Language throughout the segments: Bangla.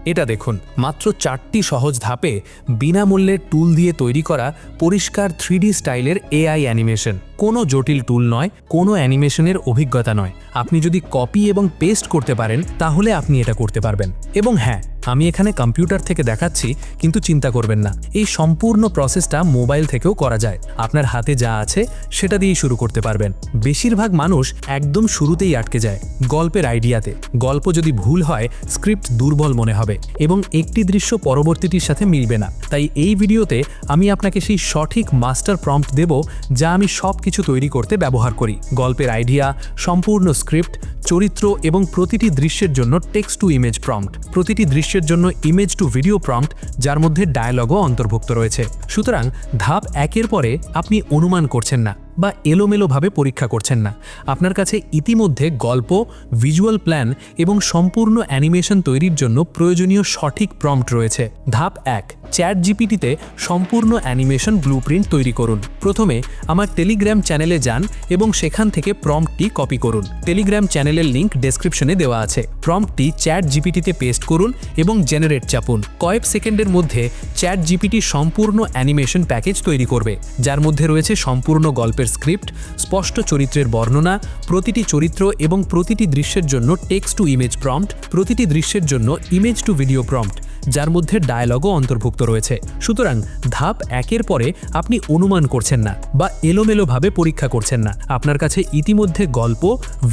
এটা দেখুন, মাত্র 4টি সহজ ধাপে বিনামূল্যে টুল দিয়ে তৈরি করা পরিষ্কার 3D স্টাইলের এআই অ্যানিমেশন। কোনো জটিল টুল নয়, কোনো অ্যানিমেশনের অভিজ্ঞতা নয়। আপনি যদি কপি এবং পেস্ট করতে পারেন তাহলে আপনি এটা করতে পারবেন। এবং হ্যাঁ, আমি এখানে কম্পিউটার থেকে দেখাচ্ছি, কিন্তু চিন্তা করবেন না, এই সম্পূর্ণ প্রসেসটা মোবাইল থেকেও করা যায়। আপনার হাতে যা আছে সেটা দিয়েই শুরু করতে পারবেন। বেশিরভাগ মানুষ একদম শুরুতেই আটকে যায় গল্পের আইডিয়াতে। গল্প যদি ভুল হয়, স্ক্রিপ্ট দুর্বল মনে হবে এবং একটি দৃশ্য পরবর্তীটির সাথে মিলবে না। তাই এই ভিডিওতে আমি আপনাকে সেই সঠিক মাস্টার প্রম্পট দেব যা আমি সব কিছু তৈরি করতে ব্যবহার করি। গল্পের আইডিয়া, সম্পূর্ণ স্ক্রিপ্ট, চরিত্র এবং প্রতিটি দৃশ্যের জন্য টেক্সট টু ইমেজ প্রম্পট, প্রতিটি দৃশ্যের জন্য ইমেজ টু ভিডিও প্রম্পট, যার মধ্যে ডায়ালগও অন্তর্ভুক্ত রয়েছে। সুতরাং ধাপ একের পরে আপনি অনুমান করছেন না বা এলোমেলোভাবে পরীক্ষা করছেন না। আপনার কাছে ইতিমধ্যে গল্প, ভিজুয়াল প্ল্যান এবং সম্পূর্ণ অ্যানিমেশন তৈরির জন্য প্রয়োজনীয় সঠিক প্রম্পট রয়েছে। ধাপ 1, ChatGPT-তে সম্পূর্ণ অ্যানিমেশন ব্লুপ্রিন্ট তৈরি করুন। প্রথমে আমার টেলিগ্রাম চ্যানেলে যান এবং সেখান থেকে প্রম্পটটি কপি করুন। টেলিগ্রাম চ্যানেলের লিঙ্ক ডেসক্রিপশনে দেওয়া আছে। প্রম্পটটি ChatGPT-তে পেস্ট করুন এবং জেনারেট চাপুন। কয়েক সেকেন্ডের মধ্যে ChatGPT সম্পূর্ণ অ্যানিমেশন প্যাকেজ তৈরি করবে, যার মধ্যে রয়েছে সম্পূর্ণ গল্পের স্ক্রিপ্ট, স্পষ্ট চরিত্রের বর্ণনা, প্রতিটি চরিত্র এবং প্রতিটি দৃশ্যের জন্য টেক্সট টু ইমেজ প্রম্পট, প্রতিটি দৃশ্যের জন্য ইমেজ টু ভিডিও প্রম্পট, যার মধ্যে ডায়ালগও অন্তর্ভুক্ত রয়েছে। সুতরাং ধাপ 1-এর পরে আপনি অনুমান করছেন না বা এলোমেলোভাবে পরীক্ষা করছেন না। আপনার কাছে ইতিমধ্যে গল্প,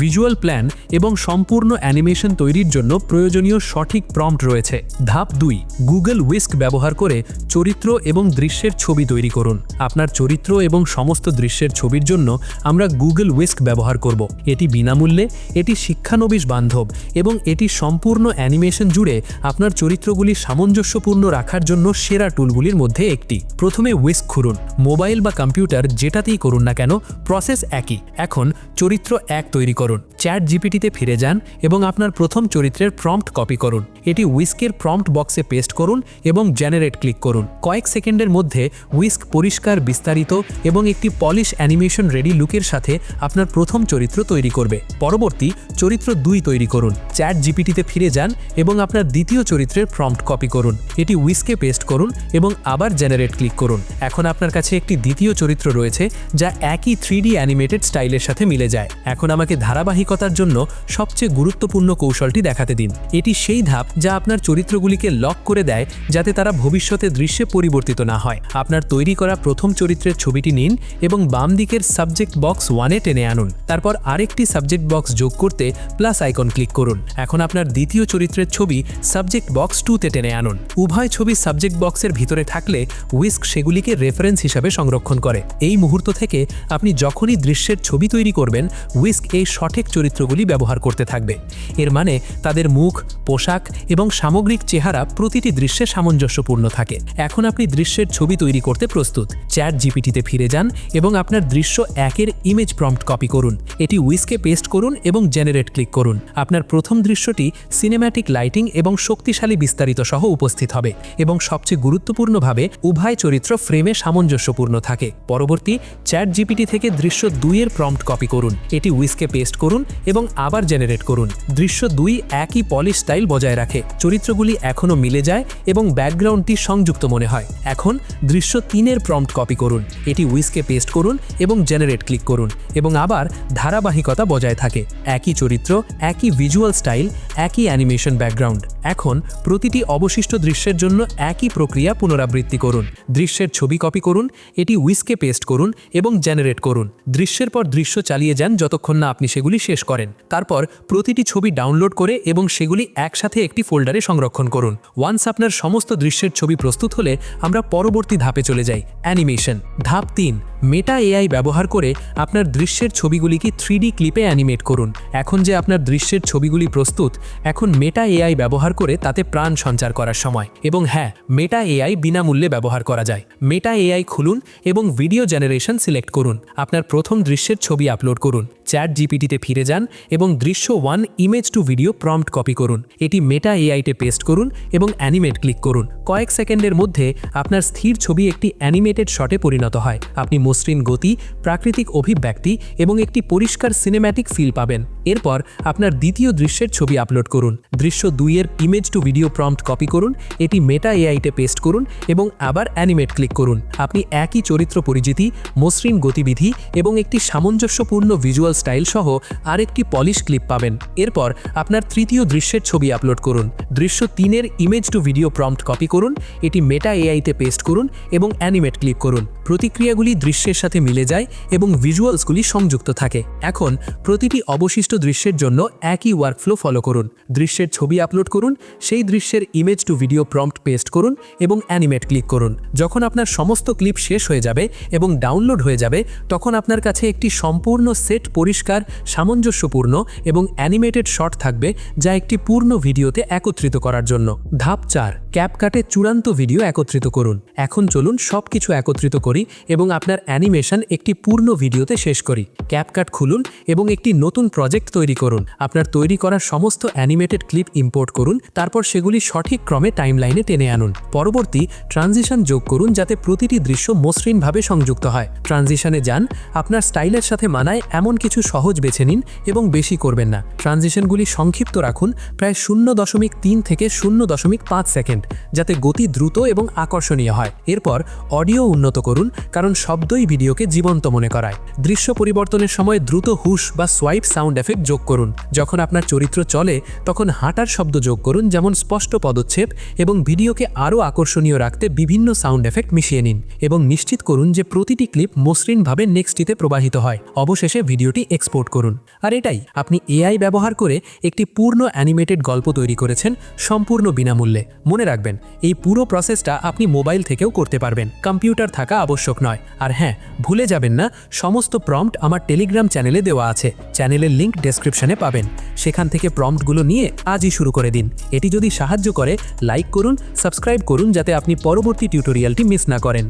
ভিজুয়াল প্ল্যান এবং সম্পূর্ণ অ্যানিমেশন তৈরির জন্য প্রয়োজনীয় সঠিক প্রম্পট রয়েছে। ধাপ 2, গুগল হুইস্ক ব্যবহার করে চরিত্র এবং দৃশ্যের ছবি তৈরি করুন। আপনার চরিত্র এবং সমস্ত দৃশ্যের ছবির জন্য আমরা গুগল হুইস্ক ব্যবহার করব। এটি বিনামূল্যে, এটি শিক্ষানবিশ বান্ধব এবং এটি সম্পূর্ণ অ্যানিমেশন জুড়ে আপনার চরিত্রগুলি সামঞ্জস্যপূর্ণ রাখার জন্য সেরা টুলগুলির মধ্যে একটি। প্রথমে হুইস্ক খুলুন। মোবাইল বা কম্পিউটার যেটাতেই করুন না কেন, প্রসেস একই। এখন চরিত্র 1 তৈরি করুন। ChatGPT-তে ফিরে যান এবং আপনার প্রথম চরিত্রের প্রম্পট কপি করুন। এটি হুইস্কের প্রম্পট বক্সে পেস্ট করুন এবং জেনারেট ক্লিক করুন। কয়েক সেকেন্ডের মধ্যে হুইস্ক পরিষ্কার, বিস্তারিত এবং একটি পলিশ অ্যানিমেশন রেডি লুকের সাথে আপনার প্রথম চরিত্র তৈরি করবে। পরবর্তী চরিত্র 2 তৈরি করুন। ChatGPT-তে ফিরে যান এবং আপনার দ্বিতীয় চরিত্রের প্রম্পট কপি করুন। এটি হুইস্কে পেস্ট করুন এবং আবার জেনারেট ক্লিক করুন। এখন আপনার কাছে একটি দ্বিতীয় চরিত্র রয়েছে যা একই 3D অ্যানিমেটেড স্টাইলের সাথে মিলে যায়। এখন আমাকে ধারাবাহিকতার জন্য সবচেয়ে গুরুত্বপূর্ণ কৌশলটি দেখাতে দিন। এটি সেই ধাপ যা আপনার চরিত্রগুলিকে লক করে দেয় যাতে তারা ভবিষ্যতে দৃশ্যে পরিবর্তিত না হয়। আপনার তৈরি করা প্রথম চরিত্রের ছবিটি নিন এবং বাম দিকের সাবজেক্ট বক্স 1-এ টেনে আনুন। তারপর আরেকটি সাবজেক্ট বক্স যোগ করতে প্লাস আইকন ক্লিক করুন। এখন আপনার দ্বিতীয় চরিত্রের ছবি সাবজেক্ট বক্স 2-তে টেনে আনুন। উভয় ছবি সাবজেক্ট বক্সের ভিতরে থাকলে হুইস্ক সেগুলিকে রেফারেন্স হিসাবে সংরক্ষণ করে। এই মুহূর্ত থেকে আপনি যখনই দৃশ্যের ছবি তৈরি করবেন, হুইস্ক এই সঠিক চরিত্রগুলি ব্যবহার করতে থাকবে। এর মানে তাদের মুখ, পোশাক এবং সামগ্রিক চেহারা প্রতিটি দৃশ্যে সামঞ্জস্যপূর্ণ থাকে। এখন আপনি দৃশ্যের ছবি তৈরি করতে প্রস্তুত। ChatGPT-তে ফিরে যান এবং আপনার দৃশ্য 1-এর ইমেজ প্রম্পট কপি করুন। এটি হুইস্কে পেস্ট করুন এবং জেনারেট ক্লিক করুন। আপনার প্রথম দৃশ্যটি সিনেম্যাটিক লাইটিং এবং শক্তিশালী বিস্তারিত সহ উপস্থিত হবে এবং সবচেয়ে গুরুত্বপূর্ণভাবে উভয় চরিত্র ফ্রেমে সামঞ্জস্যপূর্ণ থাকে। পরবর্তী ChatGPT থেকে দৃশ্য 2-এর প্রম্পট কপি করুন। এটি হুইস্কে পেস্ট করুন এবং আবার জেনারেট করুন। দৃশ্য 2 একই পলিশ স্টাইল বজায় রাখে, চরিত্রগুলি এখনও মিলে যায় এবং ব্যাকগ্রাউন্ডটি সংযুক্ত মনে হয়। এখন দৃশ্য 3-এর প্রম্পট কপি করুন। এটি হুইস্কে পেস্ট করুন এবং জেনারেট ক্লিক করুন এবং আবার ধারাবাহিকতা বজায় থাকে। একই চরিত্র, একই ভিজুয়াল স্টাইল, একই অ্যানিমেশন ব্যাকগ্রাউন্ড। এখন প্রতিটি অবশিষ্ট দৃশ্যের জন্য একই প্রক্রিয়া পুনরাবৃত্তি করুন। দৃশ্যের ছবি কপি করুন, এটি হুইস্কে পেস্ট করুন এবং জেনারেট করুন। দৃশ্যের পর দৃশ্য চালিয়ে যান যতক্ষণ না আপনি সেগুলি শেষ করেন। তারপর প্রতিটি ছবি ডাউনলোড করে এবং সেগুলি একসাথে একটি ফোল্ডারে সংরক্ষণ করুন। ওয়ান্স আপনার সমস্ত দৃশ্যের ছবি প্রস্তুত হলে আমরা পরবর্তী ধাপে চলে যাই, অ্যানিমেশন। ধাপ 3, মেটা এআই ব্যবহার করে আপনার দৃশ্যের ছবিগুলিকে 3D ক্লিপে অ্যানিমেট করুন। এখন যে আপনার দৃশ্যের ছবিগুলি প্রস্তুত, এখন মেটা এআই ব্যবহার করে তাতে প্রাণ সঞ্চার করার সময়। এবং হ্যাঁ, মেটা এআই বিনামূল্যে ব্যবহার করা যায়। মেটা এআই খুলুন এবং ভিডিও জেনারেশন সিলেক্ট করুন। আপনার প্রথম দৃশ্যের ছবি আপলোড করুন। ChatGPT-তে ফিরে যান এবং দৃশ্য 1 image to video prompt copy করুন। এটি মেটা এআইতে পেস্ট করুন এবং অ্যানিমেট ক্লিক করুন। কয়েক সেকেন্ডের মধ্যে আপনার স্থির ছবি একটি অ্যানিমেটেড শটে পরিণত হয়। আপনি মসৃণ গতি, প্রাকৃতিক অভিব্যক্তি এবং একটি পরিষ্কার সিনেম্যাটিক ফিল পাবেন। এরপর আপনার দ্বিতীয় দৃশ্যের ছবি আপলোড করুন। দৃশ্য 2-এর image to video prompt copy করুন, এটি মেটা এআইতে পেস্ট করুন এবং আবার অ্যানিমেট ক্লিক করুন। আপনি একই চরিত্র পরিচিতি, মসৃণ গতিবিধি এবং একটি সামঞ্জস্যপূর্ণ ভিজুয়াল স্টাইল সহ আরেকটি পলিশ ক্লিপ পাবেন। এরপর আপনার তৃতীয় দৃশ্যের ছবি আপলোড করুন। দৃশ্য 3-এর image to video prompt copy করুন, এটি মেটা এআইতে পেস্ট করুন এবং অ্যানিমেট ক্লিক করুন। প্রতিক্রিয়াগুলি দৃশ্যের সাথে মিলে যায় এবং ভিজুয়ালসগুলি সংযুক্ত থাকে। এখন প্রতিটি অবশিষ্ট দৃশ্যের জন্য একই ওয়ার্কফ্লো ফলো করুন। দৃশ্যের ছবি আপলোড করুন, সেই দৃশ্যের image to video prompt paste করুন এবং অ্যানিমেট ক্লিক করুন। যখন আপনার সমস্ত ক্লিপ শেষ হয়ে যাবে এবং ডাউনলোড হয়ে যাবে, তখন আপনার কাছে একটি সম্পূর্ণ সেট পরিষ্কার, সামঞ্জস্যপূর্ণ এবং অ্যানিমেটেড শট থাকবে, যা একটি পূর্ণ ভিডিওতে একত্রিত করার জন্য। ধাপ 4, ক্যাপকাটে চূড়ান্ত ভিডিও একত্রিত করুন। এখন চলুন সবকিছু একত্রিত করি এবং আপনার অ্যানিমেশন একটি পূর্ণ ভিডিওতে শেষ করি। ক্যাপকাট খুলুন এবং একটি নতুন প্রজেক্ট তৈরি করুন। আপনার তৈরি করা সমস্ত অ্যানিমেটেড ক্লিপ ইম্পোর্ট করুন, তারপর সেগুলি সঠিক ক্রমে টাইমলাইনে টেনে আনুন। পরবর্তী ট্রানজিশন যোগ করুন যাতে প্রতিটি দৃশ্য মসৃণভাবে সংযুক্ত হয়। ট্রানজিশনে যান, আপনার স্টাইলের সাথে মানায় এমন কিছু সহজ বেছে নিন এবং বেশি করবেন না। ট্রানজিশনগুলি সংক্ষিপ্ত রাখুন, প্রায় 0.3 থেকে 0.5 সেকেন্ড, যাতে গতি দ্রুত এবং আকর্ষণীয় হয়। এরপর অডিও উন্নত করুন, কারণ শব্দই ভিডিওকে জীবন্ত মনে করায়। দৃশ্য পরিবর্তনের সময় দ্রুত হুশ বা সোয়াইপ সাউন্ড এফেক্ট যোগ করুন। যখন আপনার চরিত্র চলে তখন হাঁটার শব্দ যোগ করুন, যেমন স্পষ্ট পদক্ষেপ, এবং ভিডিওকে আরও আকর্ষণীয় রাখতে বিভিন্ন সাউন্ড এফেক্ট মিশিয়ে নিন এবং নিশ্চিত করুন যে প্রতিটি ক্লিপ মসৃণভাবে নেক্সটিতে প্রবাহিত হয়। অবশেষে ভিডিওটি এক্সপোর্ট করুন। আর এটাই, আপনি এআই ব্যবহার করে একটি পূর্ণ অ্যানিমেটেড গল্প তৈরি করেছেন, সম্পূর্ণ বিনামূল্যে। মনে রাখবেন, এই পুরো প্রসেসটা আপনি মোবাইল থেকেও করতে পারবেন, কম্পিউটার থাকা আবশ্যক নয়। আর হ্যাঁ, ভুলে যাবেন না, সমস্ত প্রম্পট আমার টেলিগ্রাম চ্যানেলে দেওয়া আছে। চ্যানেলের লিঙ্ক ডেসক্রিপশনে পাবেন। সেখান থেকে প্রম্পটগুলো নিয়ে আজই শুরু করে দিন। এটি যদি সাহায্য করে, লাইক করুন, সাবস্ক্রাইব করুন, যাতে আপনি পরবর্তী টিউটোরিয়ালটি মিস না করেন।